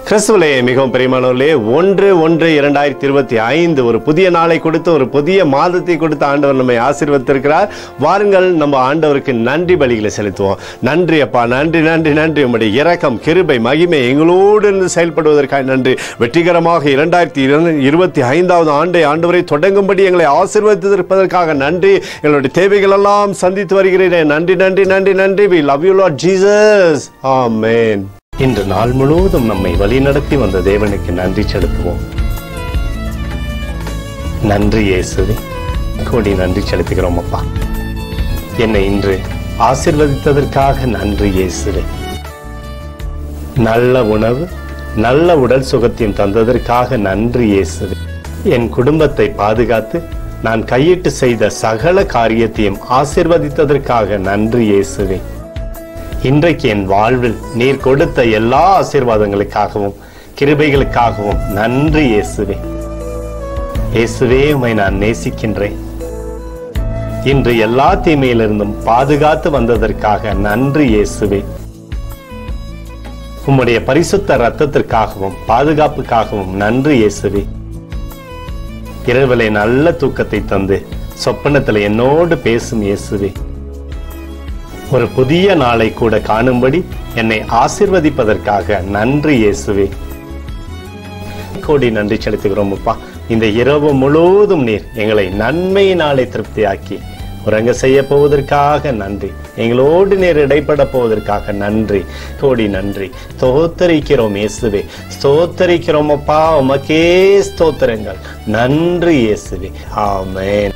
கிறிஸ்துவிலே மிகவும் பிரியமானவர்களே, 1/1/2025 ஒரு புதிய நாளை கொடுத்து ஒரு புதிய மாதத்தை கொடுத்து ஆண்டவர் நம்மை ஆசீர்வதித்திருக்கிறார். வாருங்கள், நம்ம ஆண்டவருக்கு நன்றி பலிகளை செலுத்துவோம். நன்றி அப்பா, நன்றி நன்றி நன்றி. உம்முடைய இரக்கம், கிருபை, மகிமை எங்களோடு இருந்து செயல்படுவதற்காக நன்றி. வெற்றிகரமாக 2025வது ஆண்டை ஆண்டவரை தொடங்கும்படி எங்களை ஆசீர்வதித்திருப்பதற்காக நன்றி. எங்களுடைய தேவைகள் எல்லாம் சந்தித்து வருகிறேன். நன்றி நன்றி நன்றி நன்றி. We love you Lord Jesus. Amen. இன்று நாள் முழுவதும் நம்மை வழிநடத்தி வந்த தேவனுக்கு நன்றி செலுத்துவோம். நன்றி இயேசுவே, கோடி நன்றி செலுத்துகிறோம் அப்பா. என்னை இன்று ஆசீர்வதித்ததற்காக நன்றி இயேசுவே. நல்ல உணவு, நல்ல உடல் சுகத்தையும் தந்ததற்காக நன்றி இயேசுவே. என் குடும்பத்தை பாதுகாத்து நான் கையிட்டு செய்த சகல காரியத்தையும் ஆசீர்வதித்ததற்காக நன்றி இயேசுவே. இன்றைக்கு என் வாழ்வில் நீர் கொடுத்த எல்லா ஆசீர்வாதங்களுக்காகவும் கிருபைகளுக்காகவும் நன்றி இயேசுவே. இயேசுவே, உம்மை நான் நேசிக்கின்றேன். இன்று எல்லா தீமையிலிருந்தும் பாதுகாத்து வந்ததற்காக நன்றி இயேசுவே. உம்முடைய பரிசுத்த இரத்தத்திற்காகவும் பாதுகாப்புக்காகவும் நன்றி இயேசுவே. இரவிலே நல்ல தூக்கத்தை தந்து சொப்பனத்தில் என்னோடு பேசும் இயேசுவே. ஒரு புதிய நாளை கூட காணும்படி என்னை ஆசீர்வதிப்பதற்காக நன்றி இயேசுவே. கோடி நன்றி செலுத்துகிறோம் அப்பா. இந்த இரவு முழுவதும் நீர் எங்களை நன்மையினாலே திருப்தியாக்கி உறங்க செய்ய போவதற்காக நன்றி. எங்களோடு நீர் இடைப்பட போவதற்காக நன்றி. கோடி நன்றி. ஸ்தோத்தரிக்கிறோம் இயேசுவே, ஸ்தோத்தரிக்கிறோம் அப்பா. உமக்கே ஸ்தோத்திரங்கள். நன்றி இயேசுவே. ஆமென்.